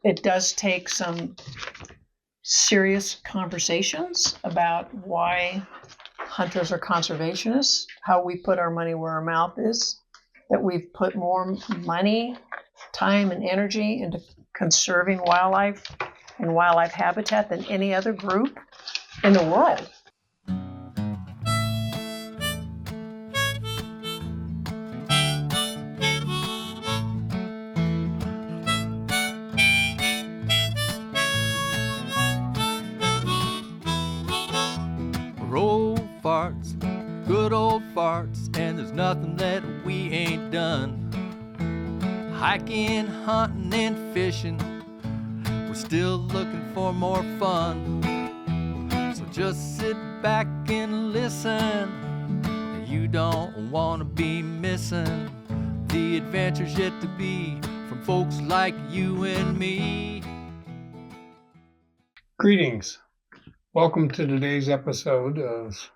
it does take some serious conversations about why hunters are conservationists, how we put our money where our mouth is, that we've put more money, time, and energy into conserving wildlife and wildlife habitat than any other group in the world. Old farts, good old farts, and there's nothing that we ain't done. Hiking, hunting, and fishing, we're still looking for more fun. So just sit back and listen. You don't want to be missing the adventures yet to be from folks like you and me. Greetings. Welcome to today's episode of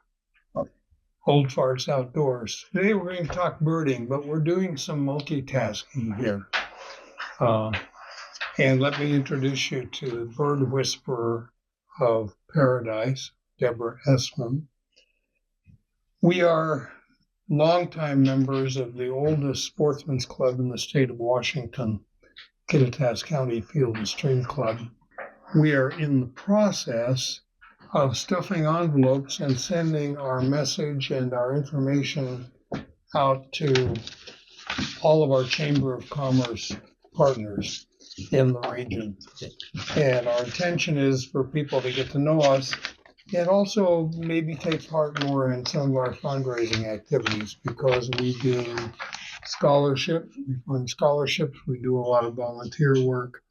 Old Farts Outdoors. Today we're going to talk birding, but we're doing some multitasking here. And let me introduce you to the bird whisperer of paradise, Deborah Essman. We are longtime members of the oldest sportsman's club in the state of Washington, Kittitas County Field and Stream Club. We are in the process of stuffing envelopes and sending our message and our information out to all of our Chamber of Commerce partners in the region. And our intention is for people to get to know us and also maybe take part more in some of our fundraising activities, because we do scholarships, we fund scholarships, we do a lot of volunteer work,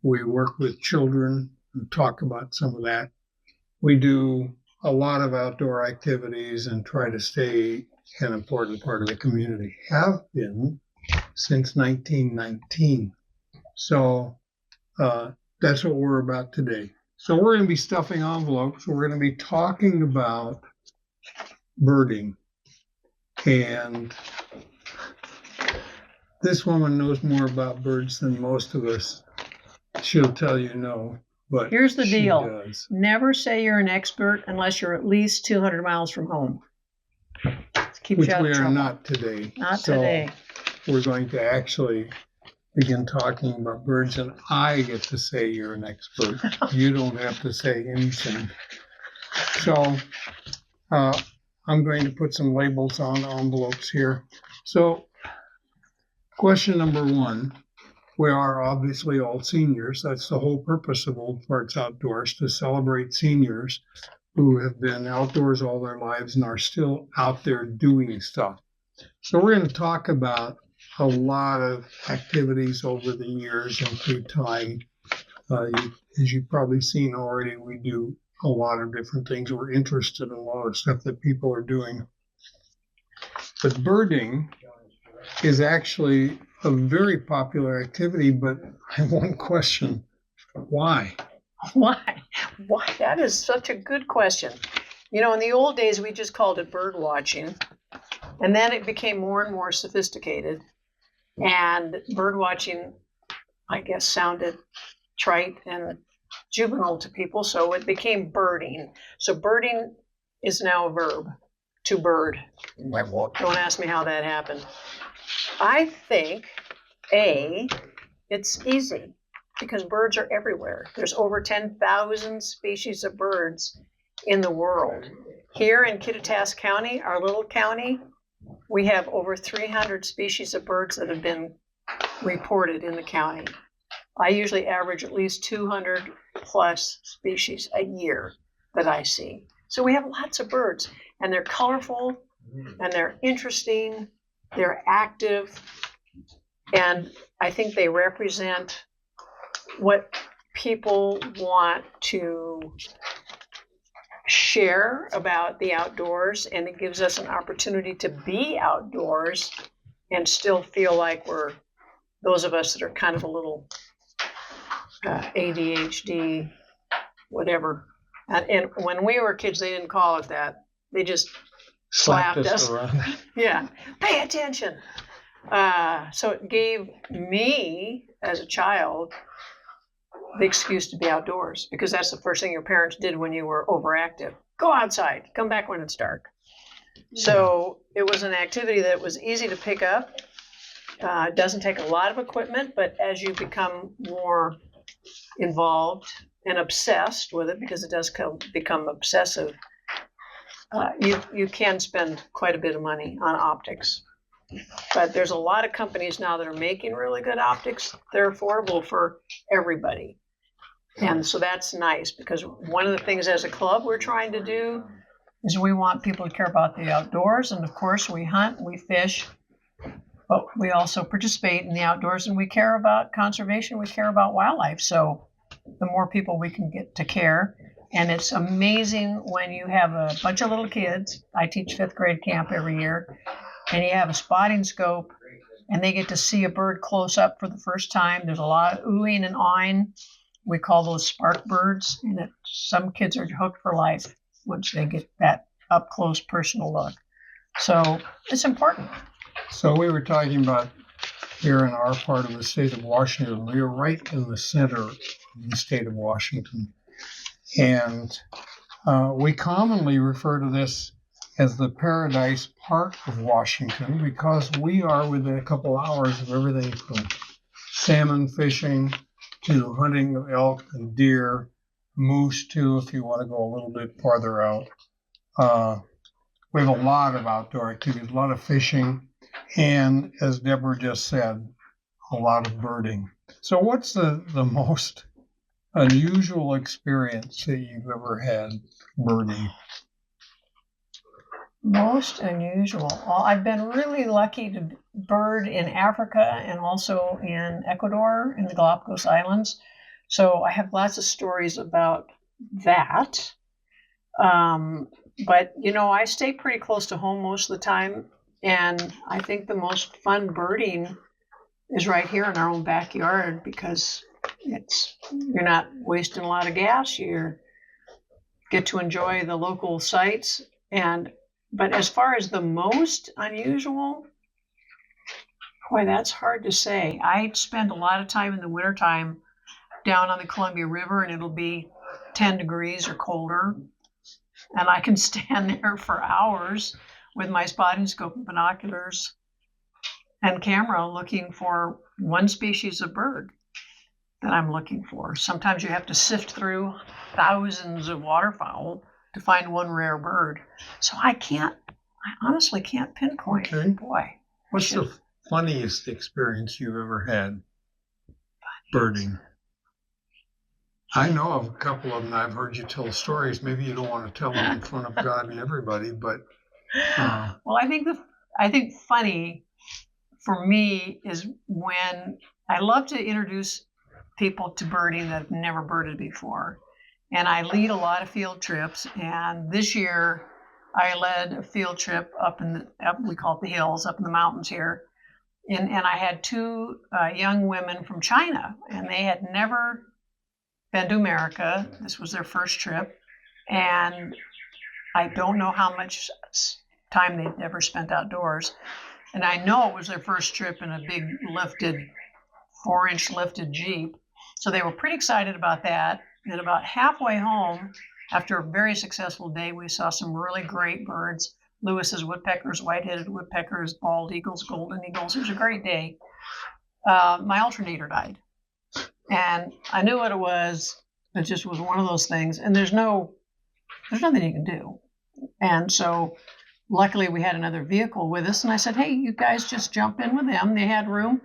we work with children and talk about some of that. We do a lot of outdoor activities and try to stay an important part of the community. Have been since 1919. So that's what we're about today. So we're going to be stuffing envelopes. We're going to be talking about birding. And this woman knows more about birds than most of us. She'll tell you no. But here's the deal. Does. Never say you're an expert unless you're at least 200 miles from home. Which we are not today. Not today. We're going to actually begin talking about birds, and I get to say you're an expert. You don't have to say anything. So I'm going to put some labels on envelopes here. So question number one. We are obviously all seniors. That's the whole purpose of Old Farts Outdoors, to celebrate seniors who have been outdoors all their lives and are still out there doing stuff. So we're going to talk about a lot of activities over the years and through time. As you've probably seen already, we do a lot of different things. We're interested in a lot of stuff that people are doing. But birding is actually a very popular activity, but I have one question. Why? Why? That is such a good question. You know, in the old days, we just called it bird watching, and then it became more and more sophisticated. And bird watching, I guess, sounded trite and juvenile to people, so it became birding. So birding is now a verb, to bird. Don't ask me how that happened. I think, it's easy because birds are everywhere. There's over 10,000 species of birds in the world. Here in Kittitas County, our little county, we have over 300 species of birds that have been reported in the county. I usually average at least 200 plus species a year that I see. So we have lots of birds, and they're colorful, and they're interesting, they're active, and I think they represent what people want to share about the outdoors, and it gives us an opportunity to be outdoors and still feel like we're those of us that are kind of a little ADHD, whatever. And when we were kids, they didn't call it that. They just slapped us. Yeah, pay attention. So it gave me, as a child, the excuse to be outdoors, because that's the first thing your parents did when you were overactive. Go outside, come back when it's dark. So it was an activity that was easy to pick up. It doesn't take a lot of equipment, but as you become more involved and obsessed with it, because it does become obsessive, you can spend quite a bit of money on optics. But there's a lot of companies now that are making really good optics. They're affordable for everybody. And so that's nice, because one of the things as a club we're trying to do is we want people to care about the outdoors. And of course, we hunt, we fish, but we also participate in the outdoors, and we care about conservation, we care about wildlife. So the more people we can get to care. And it's amazing when you have a bunch of little kids. I teach 5th grade camp every year, and you have a spotting scope, and they get to see a bird close up for the first time. There's a lot of oohing and awing. We call those spark birds, and some kids are hooked for life once they get that up close personal look. So it's important. So we were talking about here in our part of the state of Washington. We are right in the center of the state of Washington. And we commonly refer to this as the paradise part of Washington, because we are within a couple hours of everything from salmon fishing to hunting elk and deer, moose too, if you want to go a little bit farther out. We have a lot of outdoor activities, a lot of fishing, and as Deborah just said, a lot of birding. So what's the most unusual experience that you've ever had birding? Most unusual. Well, I've been really lucky to bird in Africa and also in Ecuador, in the Galapagos Islands. So I have lots of stories about that. But, I stay pretty close to home most of the time. And I think the most fun birding is right here in our own backyard, because you're not wasting a lot of gas. You get to enjoy the local sights. But as far as the most unusual, boy, that's hard to say. I spend a lot of time in the wintertime down on the Columbia River, and it'll be 10 degrees or colder. And I can stand there for hours with my spotting scope and binoculars and camera looking for one species of bird that I'm looking for. Sometimes you have to sift through thousands of waterfowl to find one rare bird. So I honestly can't pinpoint. Okay. Boy. What's the funniest experience you've ever had birding? I know of a couple of them. I've heard you tell stories. Maybe you don't want to tell them in front of God and everybody, but well, I think funny for me is when I love to introduce people to birding that have never birded before. And I lead a lot of field trips. And this year I led a field trip up we call it the hills, up in the mountains here. And I had 2 young women from China, and they had never been to America. This was their first trip. And I don't know how much time they'd ever spent outdoors. And I know it was their first trip in a big 4-inch lifted Jeep. So they were pretty excited about that. And about halfway home, after a very successful day, we saw some really great birds. Lewis's woodpeckers, white-headed woodpeckers, bald eagles, golden eagles. It was a great day. My alternator died. And I knew what it was. It just was one of those things. And there's nothing you can do. And so luckily we had another vehicle with us. And I said, hey, you guys just jump in with them. They had room.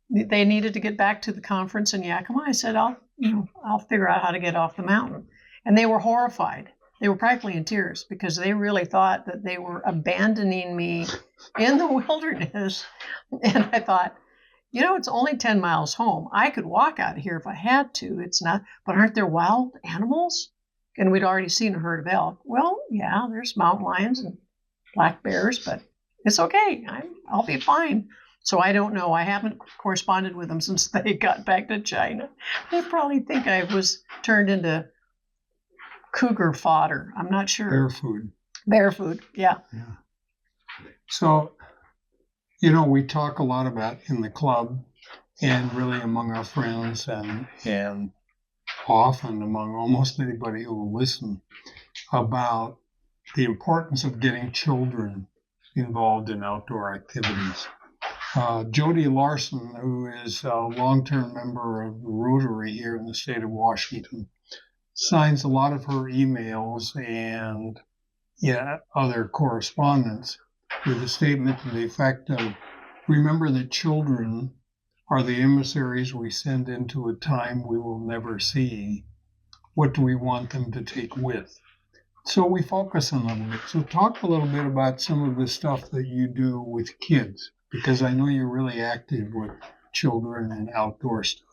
They needed to get back to the conference in Yakima. I said, I'll figure out how to get off the mountain. And they were horrified. They were practically in tears, because they really thought that they were abandoning me in the wilderness. And I thought, it's only 10 miles home. I could walk out of here if I had to. It's not, but aren't there wild animals? And we'd already seen a herd of elk. Well, yeah, there's mountain lions and black bears, but it's okay. I'll be fine. So I don't know. I haven't corresponded with them since they got back to China. They probably think I was turned into cougar fodder. I'm not sure. Bear food. Bear food, yeah. So, we talk a lot about in the club and really among our friends and often among almost anybody who will listen about the importance of getting children involved in outdoor activities. Jody Larson, who is a long-term member of the Rotary here in the state of Washington, signs a lot of her emails and other correspondence with a statement to the effect of, remember that children are the emissaries we send into a time we will never see. What do we want them to take with? So we focus on them a bit. So talk a little bit about some of the stuff that you do with kids, because I know you're really active with children and outdoor stuff.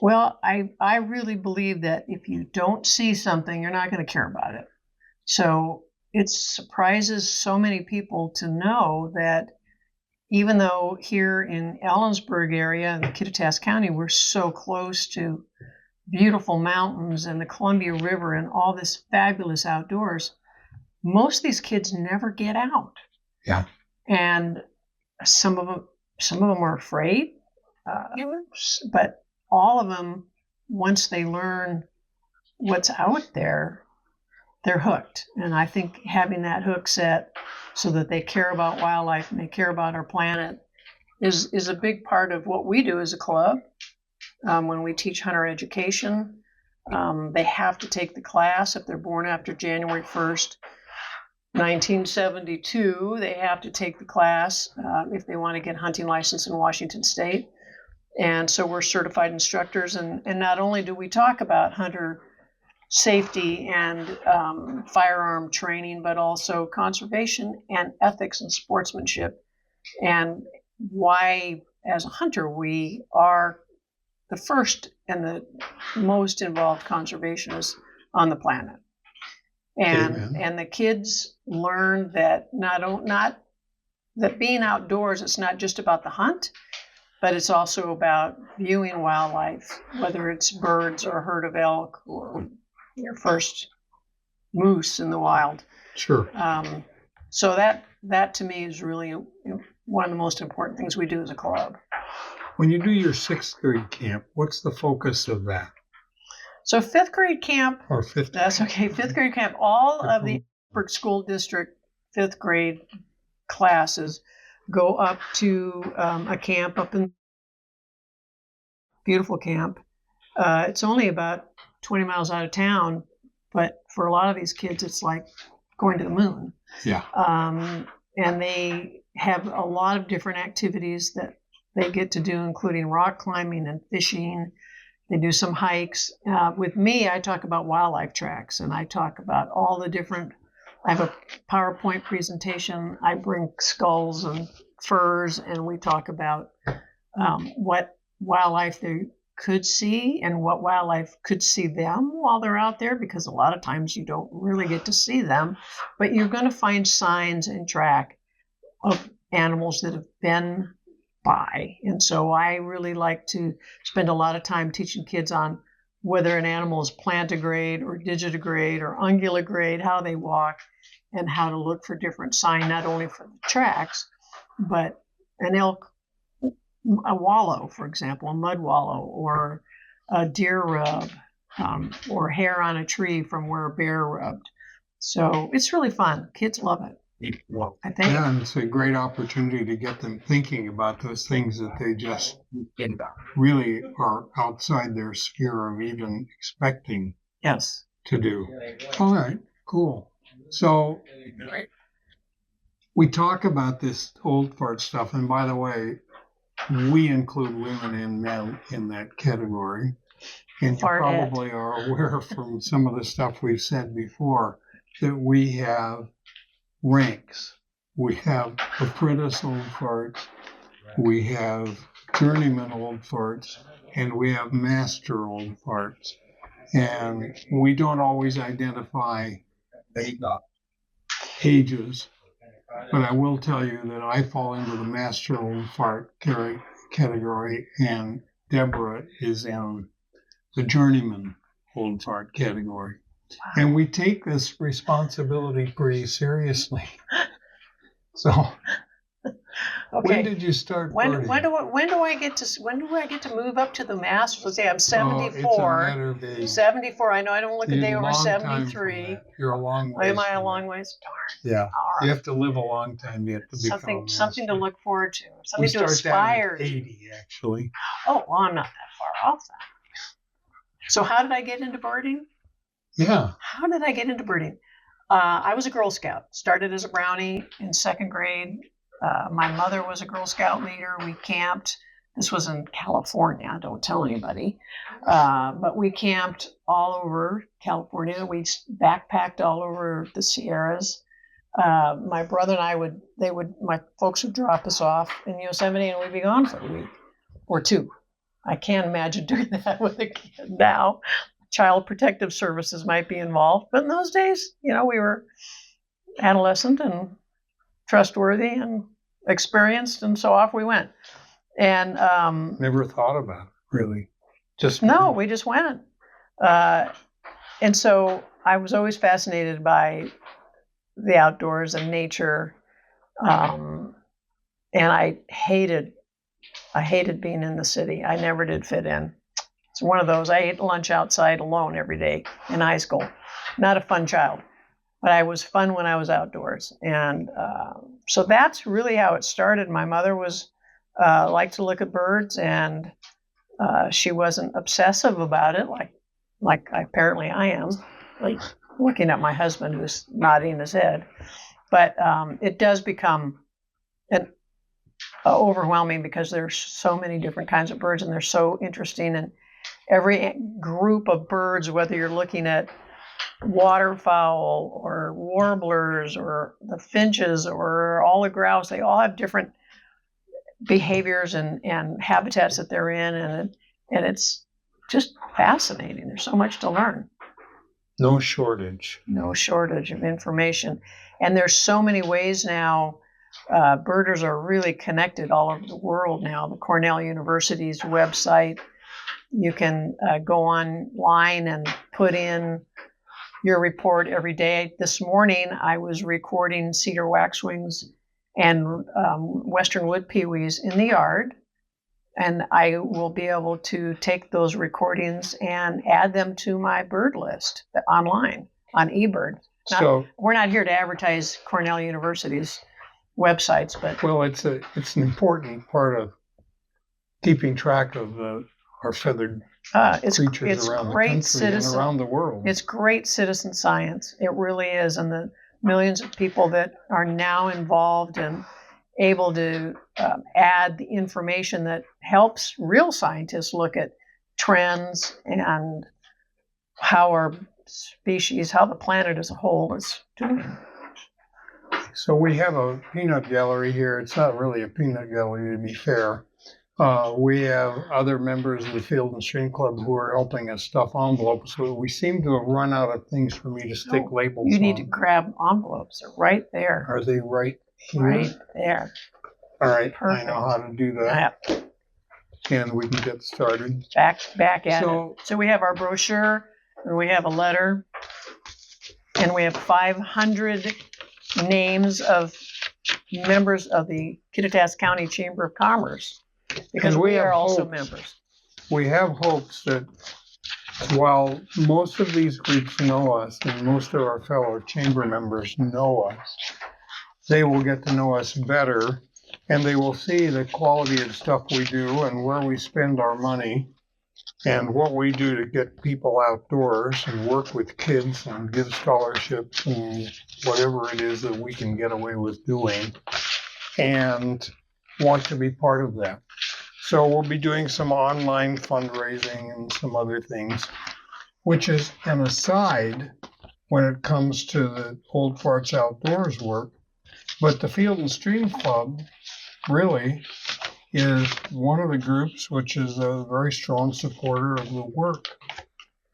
Well, I really believe that if you don't see something, you're not going to care about it. So it surprises so many people to know that even though here in Ellensburg area in Kittitas County, we're so close to beautiful mountains and the Columbia River and all this fabulous outdoors, most of these kids never get out. Yeah. And some of them are afraid, but all of them, once they learn what's out there, they're hooked. And I think having that hook set so that they care about wildlife and they care about our planet is a big part of what we do as a club. When we teach hunter education, they have to take the class if they're born after January 1st, 1972. They have to take the class if they want to get a hunting license in Washington State. And so we're certified instructors. And not only do we talk about hunter safety and firearm training, but also conservation and ethics and sportsmanship, and why, as a hunter, we are the first and the most involved conservationists on the planet. And the kids learn that not that being outdoors, it's not just about the hunt, but it's also about viewing wildlife, whether it's birds or a herd of elk or your first moose in the wild. Sure. So that to me is really one of the most important things we do as a club. When you do your 6th grade camp, what's the focus of that? So 5th grade camp, Or 5th? That's okay. 5th grade camp, all of the Ellensburg School District 5th grade classes go up to a camp up in beautiful camp. It's only about 20 miles out of town, but for a lot of these kids, it's like going to the moon. Yeah. And they have a lot of different activities that they get to do, including rock climbing and fishing. They do some hikes. With me, I talk about wildlife tracks, and I talk about all the different, I have a PowerPoint presentation. I bring skulls and furs, and we talk about what wildlife they could see and what wildlife could see them while they're out there, because a lot of times you don't really get to see them, but you're going to find signs and track of animals that have been by. And so I really like to spend a lot of time teaching kids on whether an animal is plantigrade or digitigrade or ungulagrade, how they walk, and how to look for different signs, not only for the tracks, but an elk, a wallow, for example, a mud wallow, or a deer rub, or hair on a tree from where a bear rubbed. So it's really fun. Kids love it. I think. Yeah, and it's a great opportunity to get them thinking about those things that they just really are outside their sphere of even expecting Yes. to do. All right, cool. So we talk about this old fart stuff, and by the way, we include women and men in that category. And you probably are aware from some of the stuff we've said before that we have ranks. We have apprentice old farts, we have journeyman old farts, and we have master old farts. And we don't always identify ages, but I will tell you that I fall into the master old fart category, and Deborah is in the journeyman old fart category. And we take this responsibility pretty seriously. So Okay. When did you start When birding? when do I get to move up to the master? Let's see, I'm Oh, it's a 74. matter of age. 74. I know I don't look a You're day a over long time from 73. that. You're a long ways. Am I a from long that. ways? Darn. Yeah. All You right. have to live a long time yet to become a Something to master. look forward to. We Something to start that aspire at to. 80, actually. Oh, well, I'm not that far off then. So how did I get into birding? Yeah. How did I get into birding? I was a Girl Scout. Started as a Brownie in 2nd grade. My mother was a Girl Scout leader. We camped. This was in California. Don't tell anybody. But we camped all over California. We backpacked all over the Sierras. My brother and I my folks would drop us off in Yosemite and we'd be gone for a week or 2. I can't imagine doing that with a kid now. Child Protective Services might be involved, but in those days, we were adolescent and trustworthy and experienced, and so off we went. And Never thought about it, really. we just went. And so I was always fascinated by the outdoors and nature, and I hated being in the city. I never did fit in. It's one of those. I ate lunch outside alone every day in high school. Not a fun child, but I was fun when I was outdoors. And so that's really how it started. My mother was liked to look at birds, and she wasn't obsessive about it like apparently I am, like looking at my husband who's nodding his head. But it does become overwhelming because there's so many different kinds of birds, and they're so interesting. And every group of birds, whether you're looking at waterfowl or warblers or the finches or all the grouse, they all have different behaviors and habitats that they're in, and it's just fascinating. There's so much to learn. No shortage of information, and there's so many ways now. Birders are really connected all over the world now. The Cornell University's website, you can go online and put in your report every day. This morning, I was recording cedar waxwings and western wood peewees in the yard, and I will be able to take those recordings and add them to my bird list online on eBird. So we're not here to advertise Cornell University's websites, but it's an important part of keeping track of our feathered creatures around the country and around the world. It's great citizen science. It really is, and the millions of people that are now involved and able to add the information that helps real scientists look at trends and how our species, how the planet as a whole is doing. So we have a peanut gallery here. It's not really a peanut gallery, to be fair. We have other members of the Field and Stream Club who are helping us stuff envelopes. So we seem to have run out of things for me to stick labels on. You need to grab envelopes. They're right there. Are they right here? Right there. All right. Perfect. I know how to do that. Yeah. And we can get started. Back at it. So we have our brochure, and we have a letter, and we have 500 names of members of the Kittitas County Chamber of Commerce, because we are also members. We have hopes that while most of these groups know us and most of our fellow chamber members know us, they will get to know us better, and they will see the quality of stuff we do and where we spend our money and what we do to get people outdoors and work with kids and give scholarships and whatever it is that we can get away with doing, and want to be part of that. So we'll be doing some online fundraising and some other things, which is an aside when it comes to the Old Farts Outdoors work. But the Field and Stream Club really is one of the groups which is a very strong supporter of the work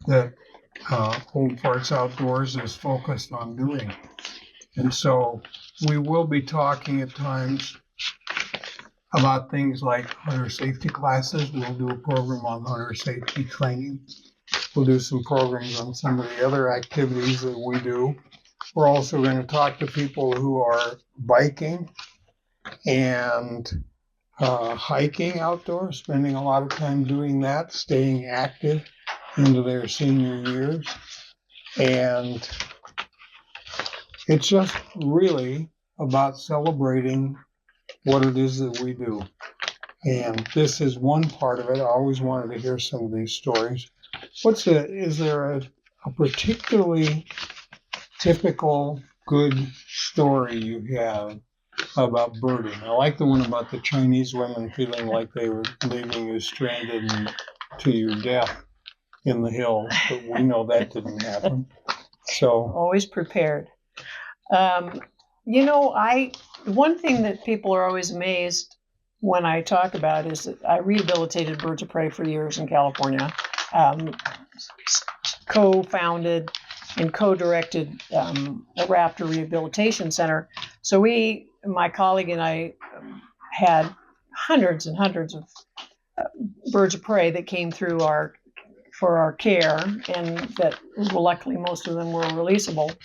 that Old Farts Outdoors is focused on doing. And so we will be talking at times about things like hunter safety classes. We'll do a program on hunter safety training. We'll do some programs on some of the other activities that we do. We're also going to talk to people who are biking and hiking outdoors, spending a lot of time doing that, staying active into their senior years. And it's just really about celebrating what it is that we do. And this is one part of it. I always wanted to hear some of these stories. Is there a particularly typical good story you have about birding? I like the one about the Chinese women feeling like they were leaving you stranded and to your death in the hills, but we know that didn't happen. So Always prepared. One thing that people are always amazed when I talk about is that I rehabilitated birds of prey for years in California, co-founded and co-directed a raptor rehabilitation center. So my colleague and I had hundreds and hundreds of birds of prey that came through for our care, and that luckily most of them were releasable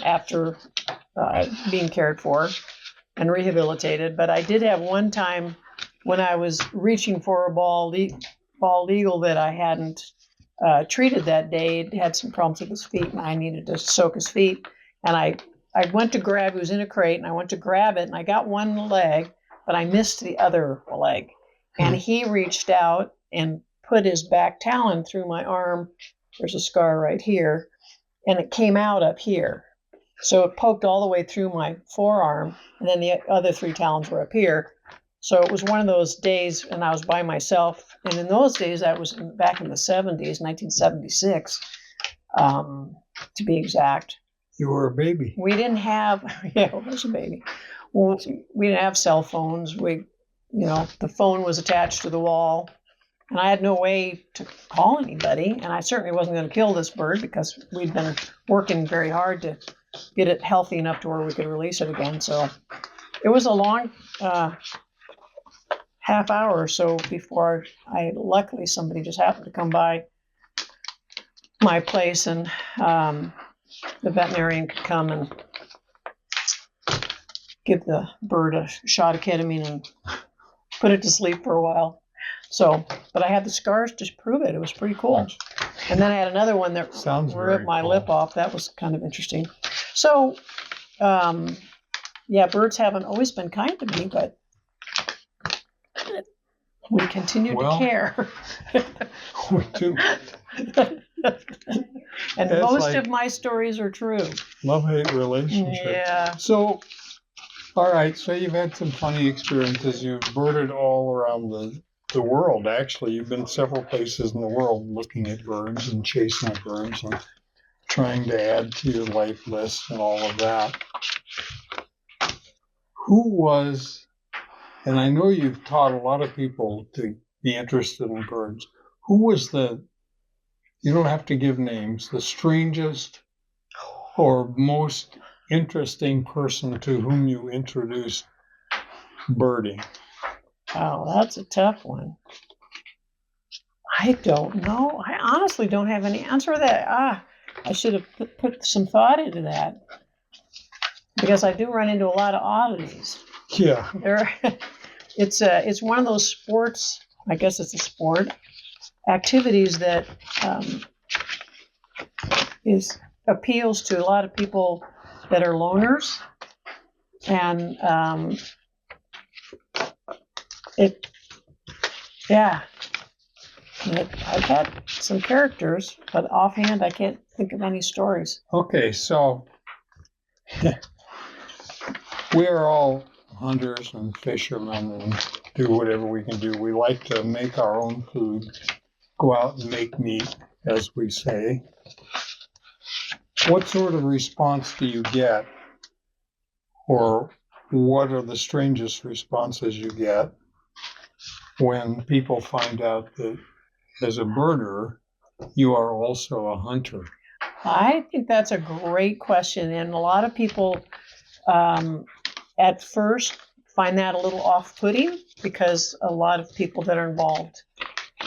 after being cared for and rehabilitated. But I did have one time when I was reaching for a bald eagle that I hadn't treated that day. It had some problems with his feet, and I needed to soak his feet. And I went to grab, he was in a crate, and I went to grab it, and I got one leg, but I missed the other leg. And he reached out and put his back talon through my arm. There's a scar right here, and it came out up here. So it poked all the way through my forearm, and then the other 3 talons were up here. So it was one of those days, and I was by myself. And in those days, that was back in the 70s, 1976, to be exact. you were a baby. We didn't have, yeah, I was a baby. Well, we didn't have cell phones. The phone was attached to the wall, and I had no way to call anybody. And I certainly wasn't going to kill this bird because we'd been working very hard to get it healthy enough to where we could release it again. So it was a long half hour or so before luckily somebody just happened to come by my place, and the veterinarian could come and give the bird a shot of ketamine and put it to sleep for a while. So, but I had the scars to prove it. It was pretty cool. And then I had another one that ripped my lip off. That was kind of interesting. So, birds haven't always been kind to me, but we continue to care. We do. And That's most of my stories are true. Love-hate relationship. Yeah. So, all right, so you've had some funny experiences. You've birded all around the world, actually. You've been several places in the world looking at birds and chasing birds and trying to add to your life list and all of that. Who was, and I know you've taught a lot of people to be interested in birds, who was you don't have to give names, the strangest or most interesting person to whom you introduced birding? Wow, that's a tough one. I don't know. I honestly don't have any answer to that. I should have put some thought into that, because I do run into a lot of oddities. Yeah. It's one of those sports, I guess it's a sport, activities that appeals to a lot of people that are loners, and I've had some characters, but offhand I can't think of any stories. Okay, so we're all hunters and fishermen and do whatever we can do. We like to make our own food, go out and make meat, as we say. What sort of response do you get, or what are the strangest responses you get when people find out that as a birder, you are also a hunter? I think that's a great question, and a lot of people at first find that a little off-putting, because a lot of people that are involved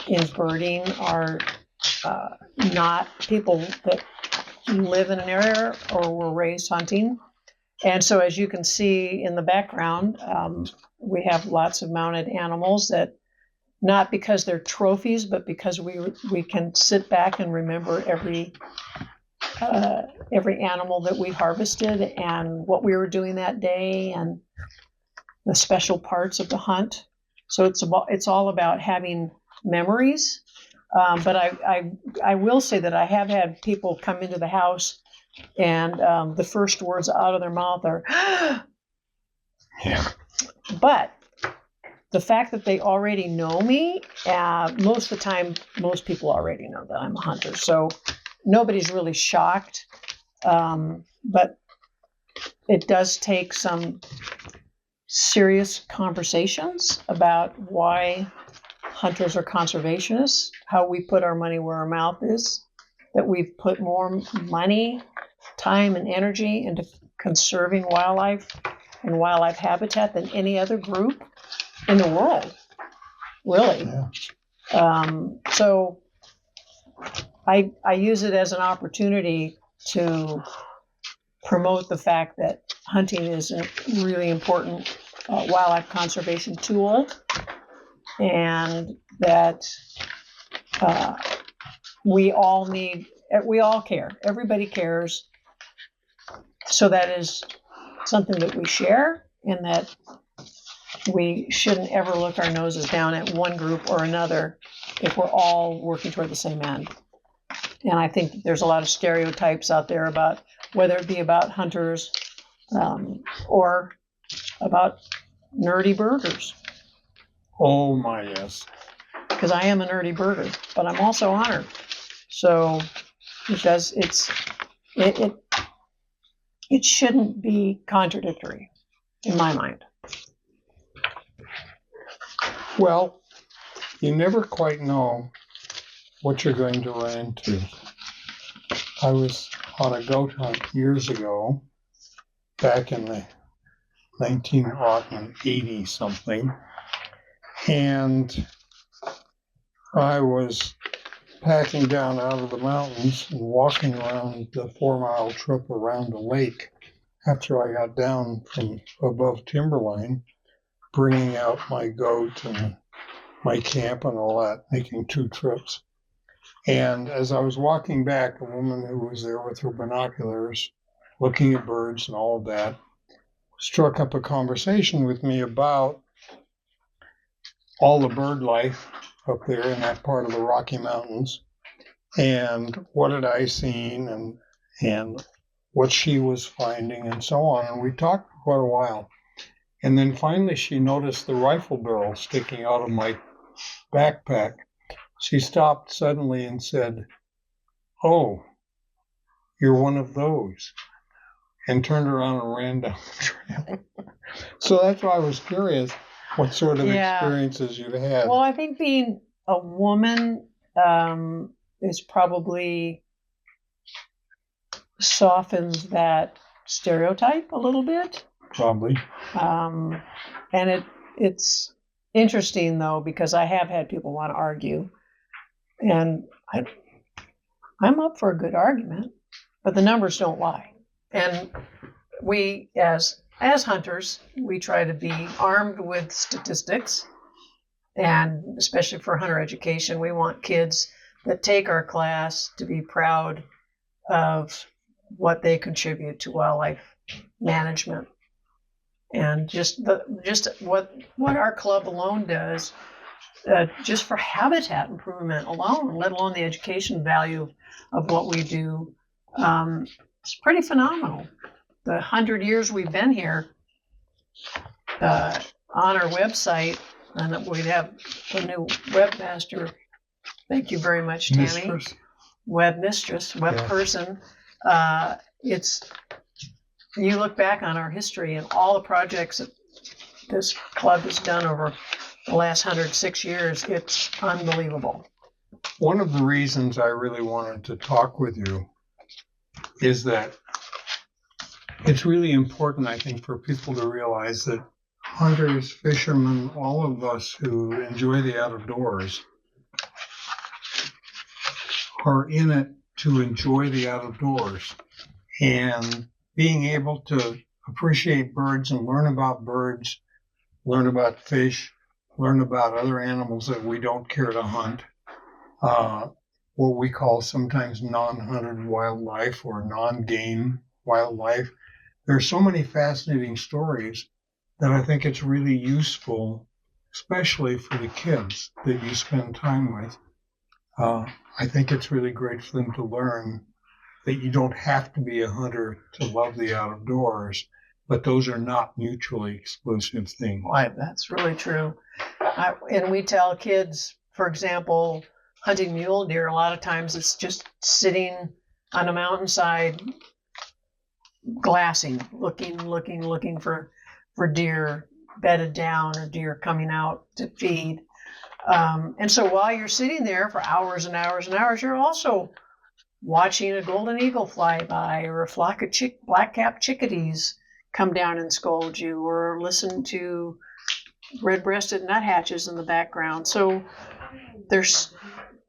in birding are not people that live in an area or were raised hunting. And so, as you can see in the background, we have lots of mounted animals that, not because they're trophies, but because we can sit back and remember every animal that we harvested and what we were doing that day and the special parts of the hunt. So it's all about having memories. But I will say that I have had people come into the house and the first words out of their mouth are, Yeah. But the fact that they already know me, most of the time, most people already know that I'm a hunter. So nobody's really shocked. But it does take some serious conversations about why hunters are conservationists, how we put our money where our mouth is, that we've put more money, time, and energy into conserving wildlife and wildlife habitat than any other group in the world, really. Yeah. So I use it as an opportunity to promote the fact that hunting is a really important wildlife conservation tool, and that we all care. Everybody cares. So that is something that we share, and that we shouldn't ever look our noses down at one group or another if we're all working toward the same end. And I think there's a lot of stereotypes out there about whether it be about hunters or about nerdy birders. Oh my, yes. Because I am a nerdy birder, but I'm also a hunter. So because it shouldn't be contradictory in my mind. Well, you never quite know what you're going to run into. I was on a goat hunt years ago, back in the 1980 something, and I was packing down out of the mountains and walking around the 4-mile trip around the lake after I got down from above timberline, bringing out my goat and my camp and all that, making 2 trips. And as I was walking back, a woman who was there with her binoculars, looking at birds and all of that, struck up a conversation with me about all the bird life up there in that part of the Rocky Mountains, and what had I seen, and what she was finding, and so on. And we talked for quite a while. And then finally she noticed the rifle barrel sticking out of my backpack. She stopped suddenly and said, "Oh, you're one of those," and turned around and ran down the trail. So that's why I was curious what sort of experiences you've had. Well, I think being a woman is probably softens that stereotype a little bit. Probably. And it's interesting, though, because I have had people want to argue, and I'm up for a good argument, but the numbers don't lie. And we, as hunters, we try to be armed with statistics, and especially for hunter education, we want kids that take our class to be proud of what they contribute to wildlife management. And just what our club alone does, just for habitat improvement alone, let alone the education value of what we do, it's pretty phenomenal. The 100 years we've been here, on our website, and we have a new webmaster. Thank you very much, Tammy. Mistress. Webmistress, web person. You look back on our history and all the projects that this club has done over the last 106 years, it's unbelievable. One of the reasons I really wanted to talk with you is that it's really important, I think, for people to realize that hunters, fishermen, all of us who enjoy the outdoors are in it to enjoy the outdoors. And being able to appreciate birds and learn about birds, learn about fish, learn about other animals that we don't care to hunt, what we call sometimes non-hunted wildlife or non-game wildlife. There are so many fascinating stories that I think it's really useful, especially for the kids that you spend time with. I think it's really great for them to learn that you don't have to be a hunter to love the outdoors, but those are not mutually exclusive things. Why, that's really true. And we tell kids, for example, hunting mule deer, a lot of times it's just sitting on a mountainside, glassing, looking for deer bedded down or deer coming out to feed. And so while you're sitting there for hours and hours and hours, you're also watching a golden eagle fly by or a flock of black-capped chickadees come down and scold you, or listen to red-breasted nuthatches in the background. So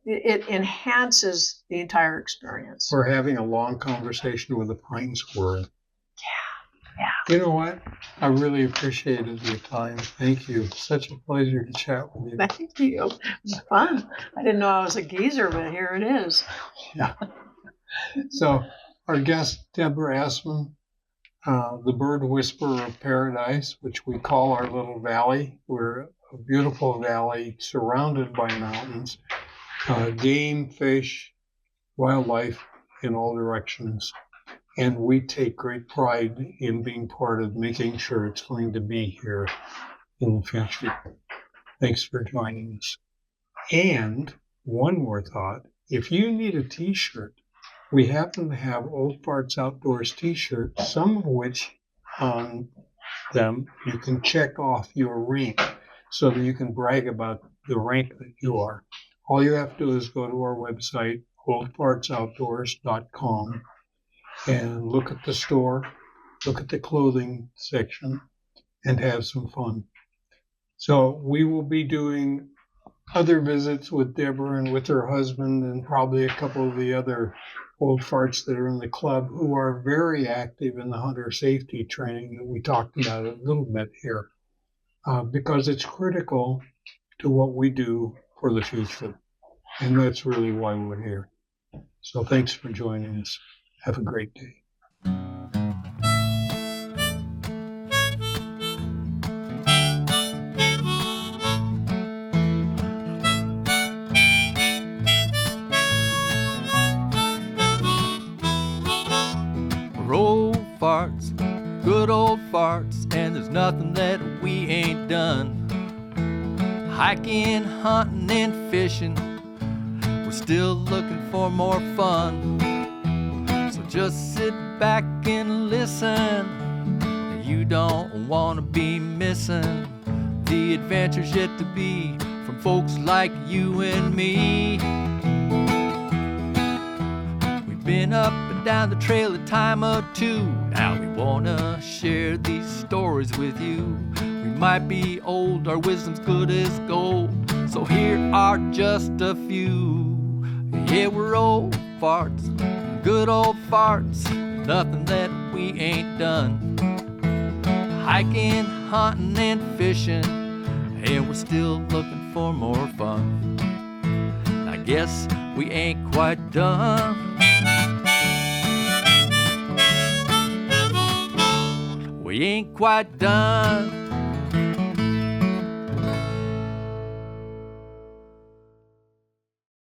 it enhances the entire experience. We're having a long conversation with a pine squirrel. Yeah. You know what? I really appreciated your time. Thank you. Such a pleasure to chat with you. Thank you. It was fun. I didn't know I was a geezer, but here it is. Yeah. So our guest, Deborah Essman, the bird whisperer of paradise, which we call our little valley. We're a beautiful valley surrounded by mountains, game, fish, wildlife in all directions. And we take great pride in being part of making sure it's going to be here in the future. Thanks for joining us. And one more thought, if you need a t-shirt, we happen to have Old Farts Outdoors t-shirts, some of which on them you can check off your rank so that you can brag about the rank that you are. All you have to do is go to our website, oldfartsoutdoors.com, and look at the store, look at the clothing section, and have some fun. So we will be doing other visits with Deborah and with her husband and probably a couple of the other old farts that are in the club who are very active in the hunter safety training that we talked about a little bit here, because it's critical to what we do for the future. And that's really why we're here. So thanks for joining us. Have a great day. We're old farts, good old farts, and there's nothing that we ain't done. Hiking, hunting, and fishing, we're still looking for more fun. So just sit back and listen. You don't want to be missing the adventures yet to be from folks like you and me. We've been up and down the trail a time or two. Now we want to share these stories with you. We might be old, our wisdom's good as gold, so here are just a few. Yeah, we're old farts, good old farts, nothing that we ain't done. Hiking, hunting, and fishing, and we're still looking for more fun. I guess we ain't quite done. We ain't quite done.